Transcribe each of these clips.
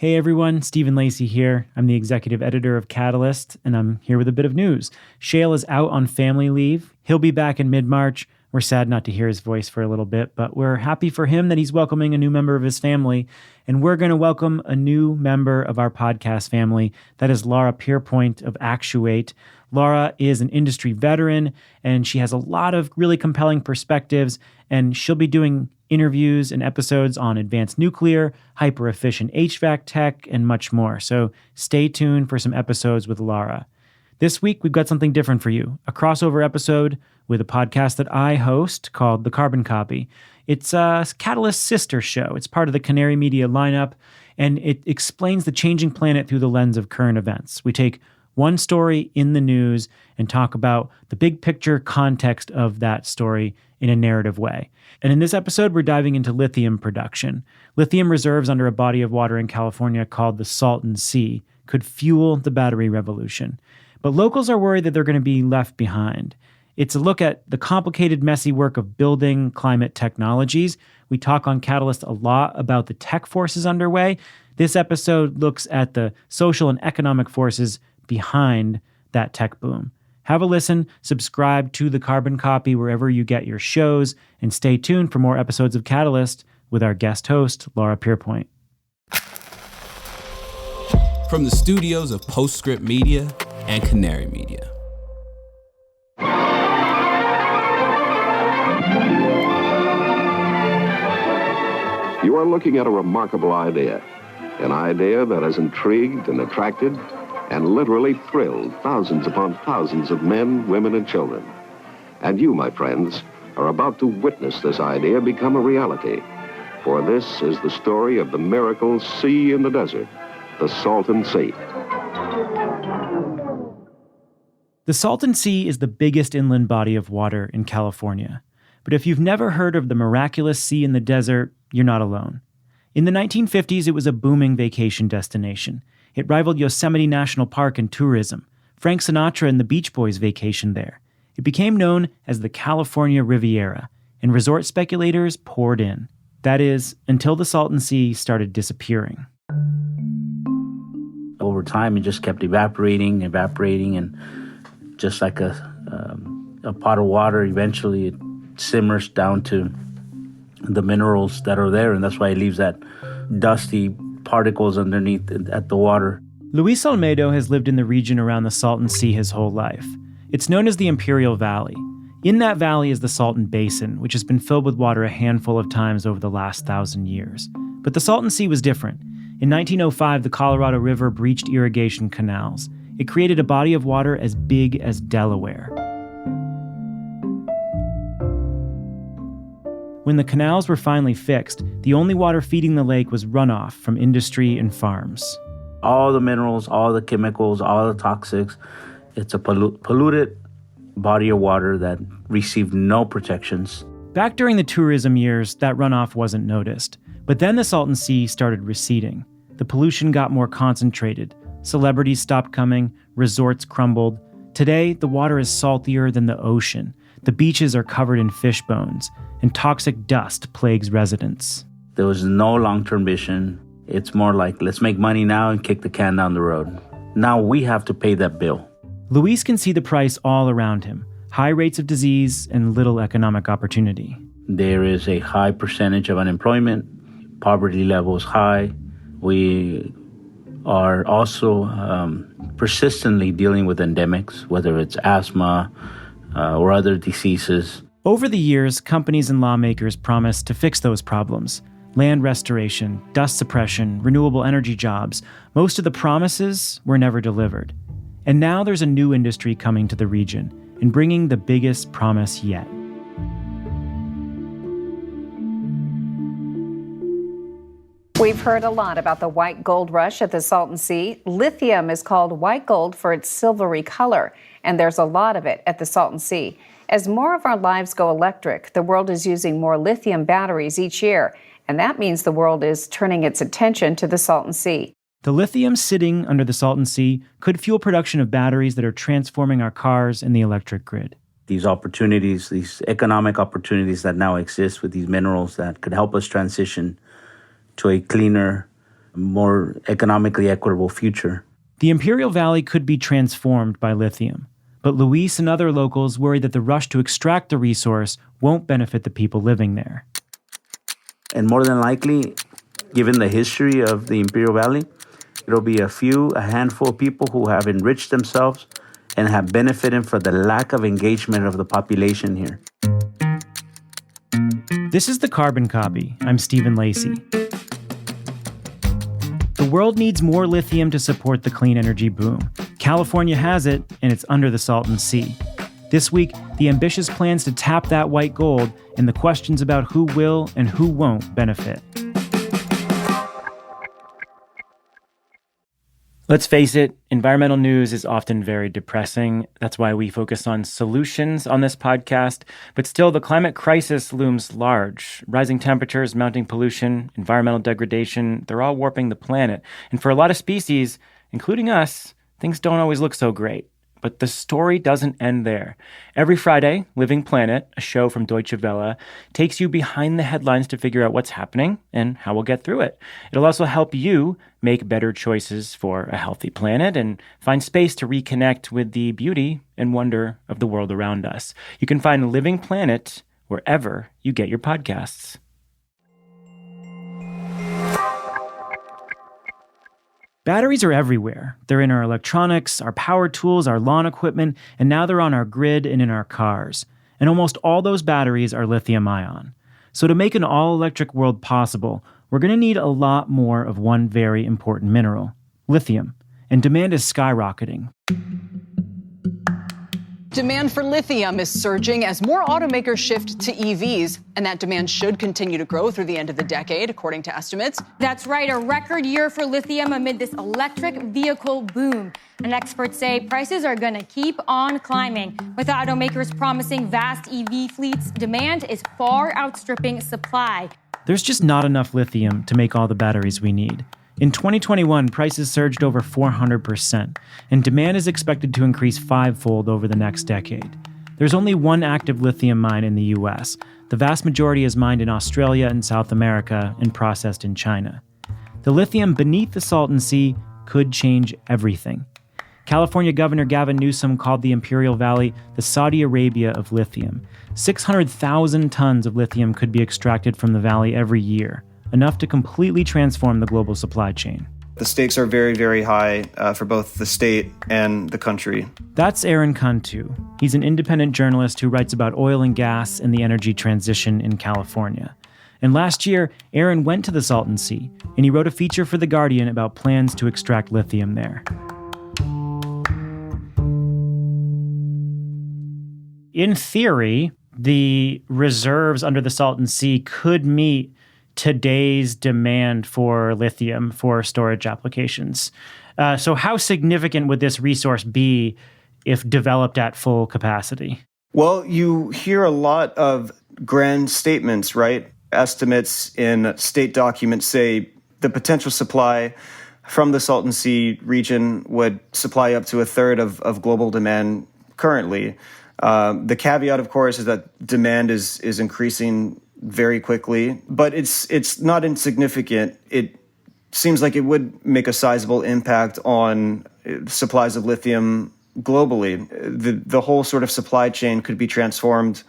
Hey everyone, Stephen Lacey here. I'm the executive editor of Catalyst, and I'm here with a bit of news. Shale is out on family leave. He'll be back in mid-March. We're sad not to hear his voice for a little bit, but we're happy for him that he's welcoming a new member of his family. And we're going to welcome a new member of our podcast family. That is Laura Pierpoint of Actuate. Laura is an industry veteran, and she has a lot of really compelling perspectives, and she'll be doing interviews and episodes on advanced nuclear, hyper-efficient HVAC tech, and much more. So stay tuned for some episodes with Laura. This week, we've got something different for you, a crossover episode with a podcast that I host called The Carbon Copy. It's a Catalyst sister show. It's part of the Canary Media lineup, and it explains the changing planet through the lens of current events. We take one story in the news and talk about the big picture context of that story in a narrative way. And in this episode, we're diving into lithium production. Lithium reserves under a body of water in California called the Salton Sea could fuel the battery revolution. But locals are worried that they're going to be left behind. It's a look at the complicated, messy work of building climate technologies. We talk on Catalyst a lot about the tech forces underway. This episode looks at the social and economic forces behind that tech boom. Have a listen, subscribe to The Carbon Copy wherever you get your shows, and stay tuned for more episodes of Catalyst with our guest host, Laura Pierpoint. From the studios of Postscript Media and Canary Media. You are looking at a remarkable idea, an idea that has intrigued and attracted and literally thrilled thousands upon thousands of men, women, and children. And you, my friends, are about to witness this idea become a reality. For this is the story of the miracle sea in the desert, the Salton Sea. The Salton Sea is the biggest inland body of water in California. But if you've never heard of the miraculous sea in the desert, you're not alone. In the 1950s, it was a booming vacation destination. It rivaled Yosemite National Park in tourism. Frank Sinatra and the Beach Boys vacationed there. It became known as the California Riviera, and resort speculators poured in. That is, until the Salton Sea started disappearing. Over time, it just kept evaporating, and just like a pot of water, eventually it simmers down to the minerals that are there, and that's why it leaves that dusty particles underneath at the water. Luis Olmedo has lived in the region around the Salton Sea his whole life. It's known as the Imperial Valley. In that valley is the Salton Basin, which has been filled with water a handful of times over the last 1,000 years. But the Salton Sea was different. In 1905, the Colorado River breached irrigation canals. It created a body of water as big as Delaware. When the canals were finally fixed, the only water feeding the lake was runoff from industry and farms. All the minerals, all the chemicals, all the toxics, it's a polluted body of water that received no protections. Back during the tourism years, that runoff wasn't noticed. But then the Salton Sea started receding. The pollution got more concentrated. Celebrities stopped coming, resorts crumbled. Today, the water is saltier than the ocean. The beaches are covered in fish bones, and toxic dust plagues residents. There was no long-term vision. It's more like, let's make money now and kick the can down the road. Now we have to pay that bill. Luis can see the price all around him. High rates of disease and little economic opportunity. There is a high percentage of unemployment. Poverty level is high. We are also persistently dealing with endemics, whether it's asthma or other diseases. Over the years, companies and lawmakers promised to fix those problems. Land restoration, dust suppression, renewable energy jobs. Most of the promises were never delivered. And now there's a new industry coming to the region and bringing the biggest promise yet. We've heard a lot about the white gold rush at the Salton Sea. Lithium is called white gold for its silvery color, and there's a lot of it at the Salton Sea. As more of our lives go electric, the world is using more lithium batteries each year, and that means the world is turning its attention to the Salton Sea. The lithium sitting under the Salton Sea could fuel production of batteries that are transforming our cars and the electric grid. These opportunities, these economic opportunities that now exist with these minerals that could help us transition to a cleaner, more economically equitable future. The Imperial Valley could be transformed by lithium, but Luis and other locals worry that the rush to extract the resource won't benefit the people living there. And more than likely, given the history of the Imperial Valley, it'll be a handful of people who have enriched themselves and have benefited from the lack of engagement of the population here. This is The Carbon Copy. I'm Stephen Lacey. The world needs more lithium to support the clean energy boom. California has it, and it's under the Salton Sea. This week, the ambitious plans to tap that white gold and the questions about who will and who won't benefit. Let's face it, environmental news is often very depressing. That's why we focus on solutions on this podcast. But still, the climate crisis looms large. Rising temperatures, mounting pollution, environmental degradation, they're all warping the planet. And for a lot of species, including us, things don't always look so great. But the story doesn't end there. Every Friday, Living Planet, a show from Deutsche Welle, takes you behind the headlines to figure out what's happening and how we'll get through it. It'll also help you make better choices for a healthy planet and find space to reconnect with the beauty and wonder of the world around us. You can find Living Planet wherever you get your podcasts. Batteries are everywhere. They're in our electronics, our power tools, our lawn equipment, and now they're on our grid and in our cars. And almost all those batteries are lithium-ion. So to make an all-electric world possible, we're going to need a lot more of one very important mineral, lithium. And demand is skyrocketing. Demand for lithium is surging as more automakers shift to EVs, and that demand should continue to grow through the end of the decade, according to estimates. That's right, a record year for lithium amid this electric vehicle boom. And experts say prices are going to keep on climbing. With automakers promising vast EV fleets, demand is far outstripping supply. There's just not enough lithium to make all the batteries we need. In 2021, prices surged over 400%, and demand is expected to increase fivefold over the next decade. There's only one active lithium mine in the US. The vast majority is mined in Australia and South America and processed in China. The lithium beneath the Salton Sea could change everything. California Governor Gavin Newsom called the Imperial Valley the Saudi Arabia of lithium. 600,000 tons of lithium could be extracted from the valley every year, enough to completely transform the global supply chain. The stakes are very, very high for both the state and the country. That's Aaron Cantu. He's an independent journalist who writes about oil and gas and the energy transition in California. And last year, Aaron went to the Salton Sea, and he wrote a feature for The Guardian about plans to extract lithium there. In theory, the reserves under the Salton Sea could meet today's demand for lithium for storage applications. So how significant would this resource be if developed at full capacity? Well, you hear a lot of grand statements, right? Estimates in state documents say the potential supply from the Salton Sea region would supply up to a third of global demand currently. The caveat, of course, is that demand is increasing very quickly, but it's not insignificant. It seems like it would make a sizable impact on supplies of lithium globally. The whole sort of supply chain could be transformed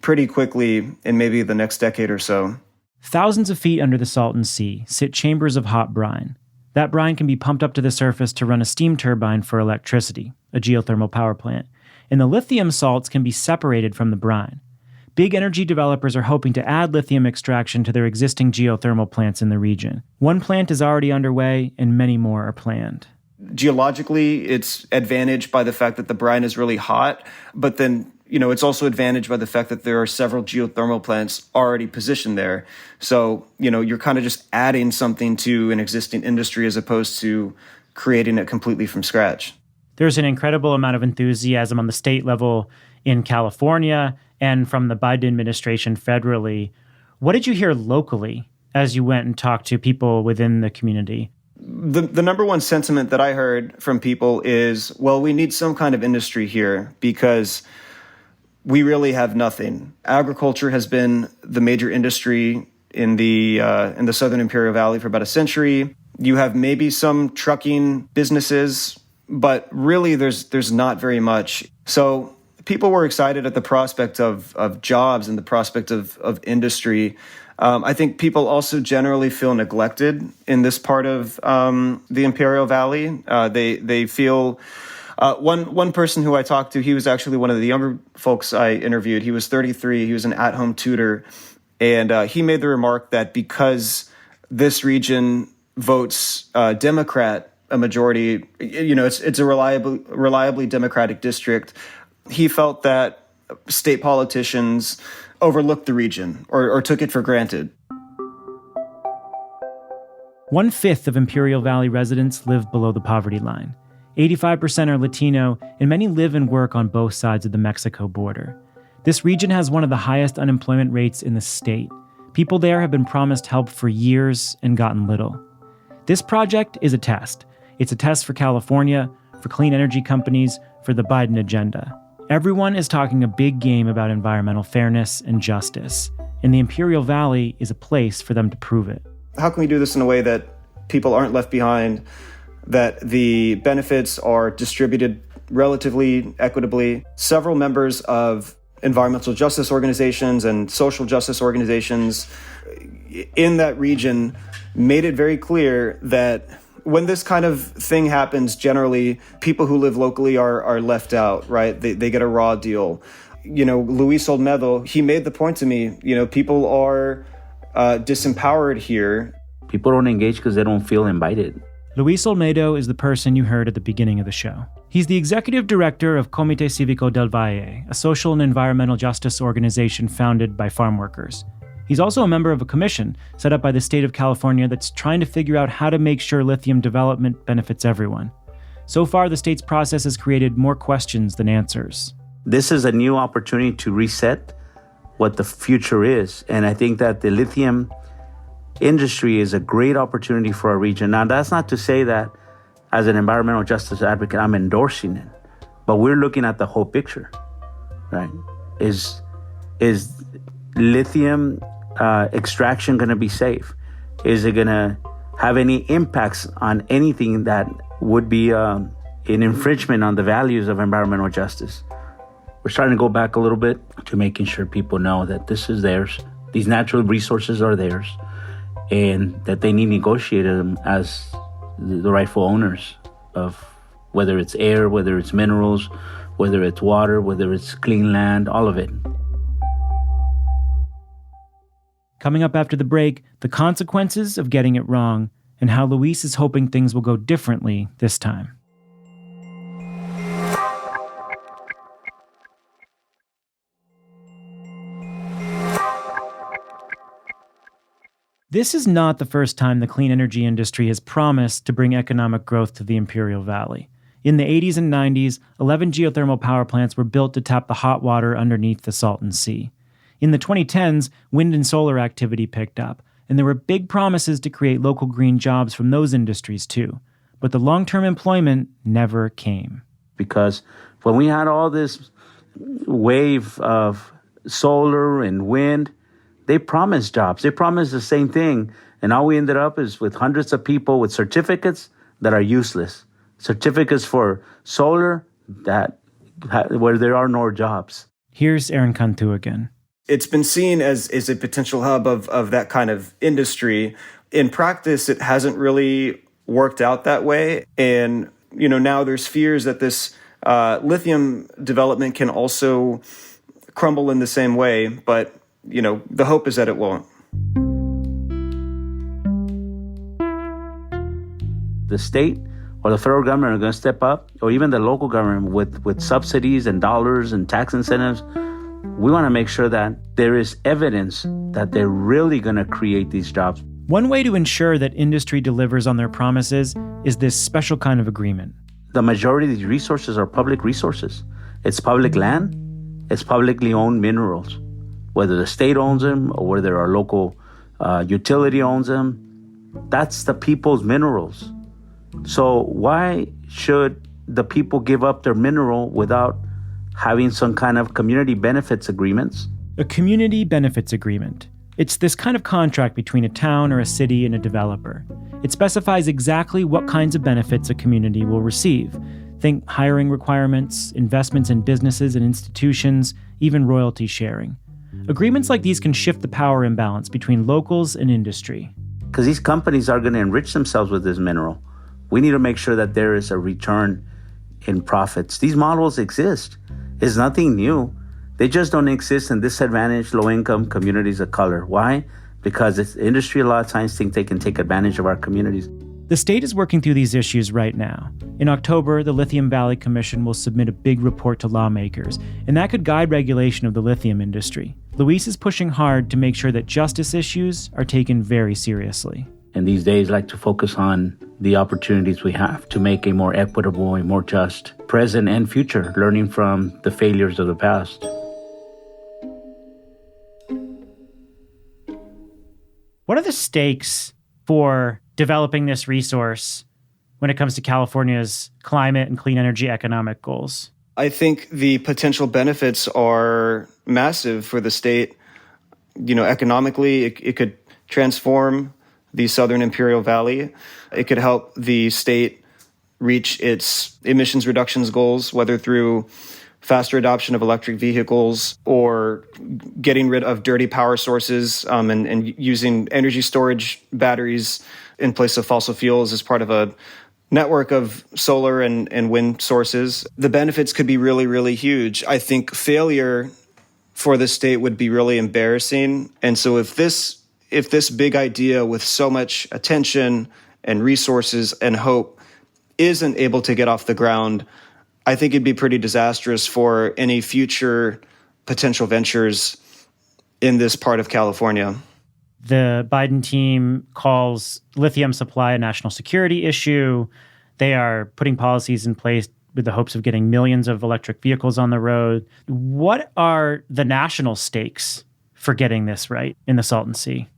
pretty quickly in maybe the next decade or so. Thousands of feet under the Salton Sea sit chambers of hot brine. That brine can be pumped up to the surface to run a steam turbine for electricity, a geothermal power plant. And the lithium salts can be separated from the brine. Big energy developers are hoping to add lithium extraction to their existing geothermal plants in the region. One plant is already underway, and many more are planned. Geologically, it's advantaged by the fact that the brine is really hot, but then, it's also advantaged by the fact that there are several geothermal plants already positioned there. So, you're kind of just adding something to an existing industry as opposed to creating it completely from scratch. There's an incredible amount of enthusiasm on the state level in California and from the Biden administration federally. What did you hear locally as you went and talked to people within the community? The number one sentiment that I heard from people is, well, we need some kind of industry here because we really have nothing. Agriculture has been the major industry in the Southern Imperial Valley for about a century. You have maybe some trucking businesses, but really there's not very much. So people were excited at the prospect of jobs and the prospect of industry. I think people also generally feel neglected in this part of the Imperial Valley. They feel... One person who I talked to, he was actually one of the younger folks I interviewed. He was 33. He was an at-home tutor. And he made the remark that because this region votes Democrat a majority, it's a reliably Democratic district, he felt that state politicians overlooked the region or took it for granted. 1/5 of Imperial Valley residents live below the poverty line. 85% are Latino, and many live and work on both sides of the Mexico border. This region has one of the highest unemployment rates in the state. People there have been promised help for years and gotten little. This project is a test. It's a test for California, for clean energy companies, for the Biden agenda. Everyone is talking a big game about environmental fairness and justice, and the Imperial Valley is a place for them to prove it. How can we do this in a way that people aren't left behind, that the benefits are distributed relatively equitably? Several members of environmental justice organizations and social justice organizations in that region made it very clear that when this kind of thing happens, generally, people who live locally are left out, right? They get a raw deal. Luis Olmedo, he made the point to me, people are disempowered here. People don't engage because they don't feel invited. Luis Olmedo is the person you heard at the beginning of the show. He's the executive director of Comité Cívico del Valle, a social and environmental justice organization founded by farm workers. He's also a member of a commission set up by the state of California that's trying to figure out how to make sure lithium development benefits everyone. So far, the state's process has created more questions than answers. This is a new opportunity to reset what the future is, and I think that the lithium industry is a great opportunity for our region. Now, that's not to say that as an environmental justice advocate, I'm endorsing it, but we're looking at the whole picture, right? Is lithium extraction going to be safe? Is it going to have any impacts on anything that would be an infringement on the values of environmental justice? We're starting to go back a little bit to making sure people know that this is theirs. These natural resources are theirs, and that they need to negotiate them as the rightful owners of whether it's air, whether it's minerals, whether it's water, whether it's clean land, all of it. Coming up after the break, the consequences of getting it wrong and how Luis is hoping things will go differently this time. This is not the first time the clean energy industry has promised to bring economic growth to the Imperial Valley. In the 80s and 90s, 11 geothermal power plants were built to tap the hot water underneath the Salton Sea. In the 2010s, wind and solar activity picked up, and there were big promises to create local green jobs from those industries too. But the long-term employment never came. Because when we had all this wave of solar and wind, they promised jobs. They promised the same thing. And all we ended up is with hundreds of people with certificates that are useless. Certificates for solar where there are no jobs. Here's Aaron Cantu again. It's been seen as a potential hub of that kind of industry. In practice, it hasn't really worked out that way. And, now there's fears that this lithium development can also crumble in the same way. But the hope is that it won't. The state or the federal government are going to step up, or even the local government with subsidies and dollars and tax incentives. We want to make sure that there is evidence that they're really going to create these jobs. One way to ensure that industry delivers on their promises is this special kind of agreement. The majority of these resources are public resources. It's public land. It's publicly owned minerals. Whether the state owns them or whether our local utility owns them, that's the people's minerals. So why should the people give up their mineral without having some kind of community benefits agreements? A community benefits agreement. It's this kind of contract between a town or a city and a developer. It specifies exactly what kinds of benefits a community will receive. Think hiring requirements, investments in businesses and institutions, even royalty sharing. Agreements like these can shift the power imbalance between locals and industry. Because these companies are going to enrich themselves with this mineral. We need to make sure that there is a return in profits. These models exist. It's nothing new. They just don't exist in disadvantaged, low-income communities of color. Why? Because it's industry, a lot of times think they can take advantage of our communities. The state is working through these issues right now. In October, the Lithium Valley Commission will submit a big report to lawmakers, and that could guide regulation of the lithium industry. Luis is pushing hard to make sure that justice issues are taken very seriously. And these days, I like to focus on the opportunities we have to make a more equitable, a more just present and future, learning from the failures of the past. What are the stakes for developing this resource when it comes to California's climate and clean energy economic goals? I think the potential benefits are massive for the state. Economically, it could transform the southern Imperial Valley. It could help the state reach its emissions reductions goals, whether through faster adoption of electric vehicles or getting rid of dirty power sources and using energy storage batteries in place of fossil fuels as part of a network of solar and wind sources. The benefits could be really, really huge. I think failure for the state would be really embarrassing. And so if this big idea with so much attention and resources and hope isn't able to get off the ground, I think it'd be pretty disastrous for any future potential ventures in this part of California. The Biden team calls lithium supply a national security issue. They are putting policies in place with the hopes of getting millions of electric vehicles on the road. What are the national stakes for getting this right in the Salton Sea?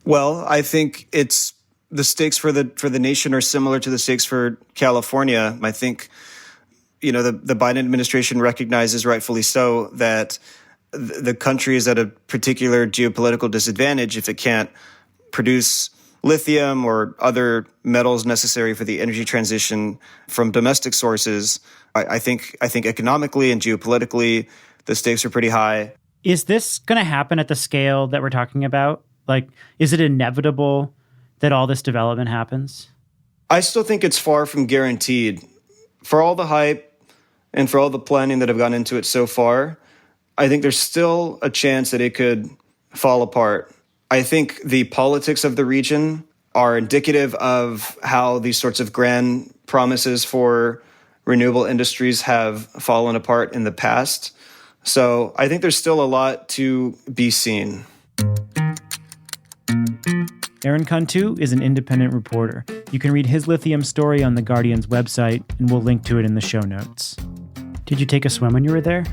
Well, I think it's the stakes for the nation are similar to the stakes for California. I think, the Biden administration recognizes, rightfully so, that the country is at a particular geopolitical disadvantage if it can't produce lithium or other metals necessary for the energy transition from domestic sources. I think economically and geopolitically, the stakes are pretty high. Is this going to happen at the scale that we're talking about? Is it inevitable that all this development happens? I still think it's far from guaranteed. For all the hype and for all the planning that have gone into it so far, I think there's still a chance that it could fall apart. I think the politics of the region are indicative of how these sorts of grand promises for renewable industries have fallen apart in the past. So I think there's still a lot to be seen. Aaron Cantu is an independent reporter. You can read his lithium story on The Guardian's website, and we'll link to it in the show notes. Did you take a swim when you were there?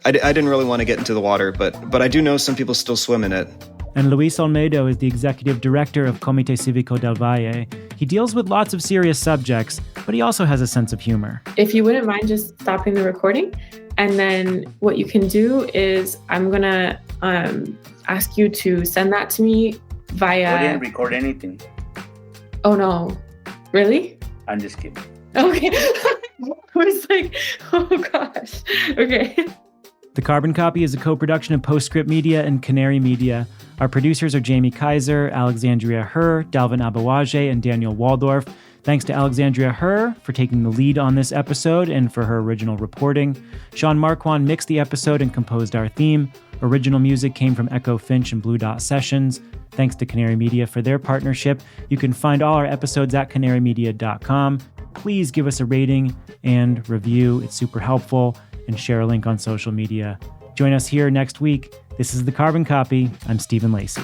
I didn't really want to get into the water, but I do know some people still swim in it. And Luis Olmedo is the executive director of Comité Cívico del Valle. He deals with lots of serious subjects, but he also has a sense of humor. If you wouldn't mind just stopping the recording, and then what you can do is I'm going to ask you to send that to me via... I didn't record anything. Oh, no. Really? I'm just kidding. Okay. I was like, oh, gosh. Okay. The Carbon Copy is a co-production of Postscript Media and Canary Media. Our producers are Jamie Kaiser, Alexandria Herr, Dalvin Abawaje, and Daniel Waldorf. Thanks to Alexandria Herr for taking the lead on this episode and for her original reporting. Sean Marquand mixed the episode and composed our theme. Original music came from Echo Finch and Blue Dot Sessions. Thanks to Canary Media for their partnership. You can find all our episodes at canarymedia.com. Please give us a rating and review. It's super helpful. And share a link on social media. Join us here next week. This is The Carbon Copy. I'm Stephen Lacey.